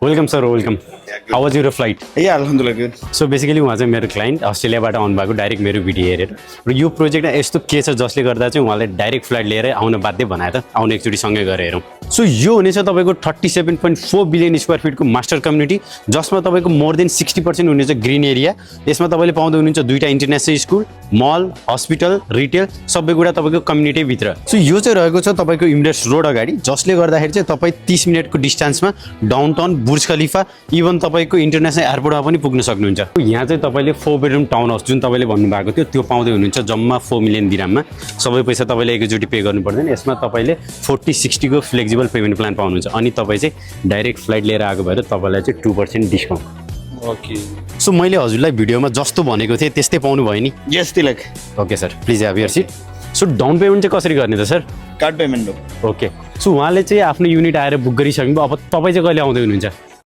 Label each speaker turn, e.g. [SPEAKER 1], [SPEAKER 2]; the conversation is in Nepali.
[SPEAKER 1] welcome sir welcome how was your flight
[SPEAKER 2] अल्हम्दुलिल्लाह गुड
[SPEAKER 1] सो बेसिकली उहाँ चाहिँ मेरो क्लाइन्ट अस्ट्रेलियाबाट आउनुभएको डाइरेक्ट मेरो भिडियो हेरेर र यो प्रोजेक्टमा यस्तो के छ जसले गर्दा चाहिँ उहाँलाई डाइरेक्ट फ्लाइट लिएर आउन बाध्य बनायो त आउनु एकचोटि सँगै गएर हेरौँ सो यो हुनेछ तपाईँको 37.4 बिलियन स्क्वायर फिटको मास्टर कम्युनिटी जसमा तपाईँको मोर देन 60% हुनेछ ग्रिन एरिया यसमा तपाईँले पाउँदै हुनुहुन्छ दुईवटा इन्टरनेसनल स्कुल मल हस्पिटल रिटेल सबै कुरा तपाईँको कम्युनिटीभित्र सो यो चाहिँ रहेको छ तपाईँको इमिरेट्स रोड अगाडि जसले गर्दाखेरि चाहिँ तपाईँ 30 मिनटको डिस्टेन्समा डाउनटाउन बुर्ज खलिफा इभन तपाईँको इन्टरनेसनल एयरपोर्टमा पनि पुग्न सक्नुहुन्छ यहाँ चाहिँ तपाईँले 4 बेडरुम टाउन हाउस जुन तपाईँले भन्नुभएको थियो त्यो पाउँदै हुनुहुन्छ जम्मा 4 मिलियन दिराममा सबै पैसा तपाईँले एकैचोटि पे गर्नु पर्दैन यसमा तपाईँले 40-60 को फ्लेक्सिबल पेमेन्ट प्लान पाउनुहुन्छ अनि तपाईँ चाहिँ डाइरेक्ट फ्लाइट लिएर आएको भएर तपाईँलाई चाहिँ 2% डिस्काउन्ट
[SPEAKER 2] ओके
[SPEAKER 1] सो मैले हजुरलाई भिडियोमा जस्तो भनेको थिएँ त्यस्तै पाउनु भयो नि
[SPEAKER 2] यस तिलक
[SPEAKER 1] okay sir please have your seat so down payment चाहिँ कसरी गर्ने त सर
[SPEAKER 2] कार्ड पेमेन्ट हो
[SPEAKER 1] ओके सो उहाँले चाहिँ आफ्नो युनिट आएर बुक गरिसक्नुभयो अब तपाईँ चाहिँ कहिले आउँदै हुनुहुन्छ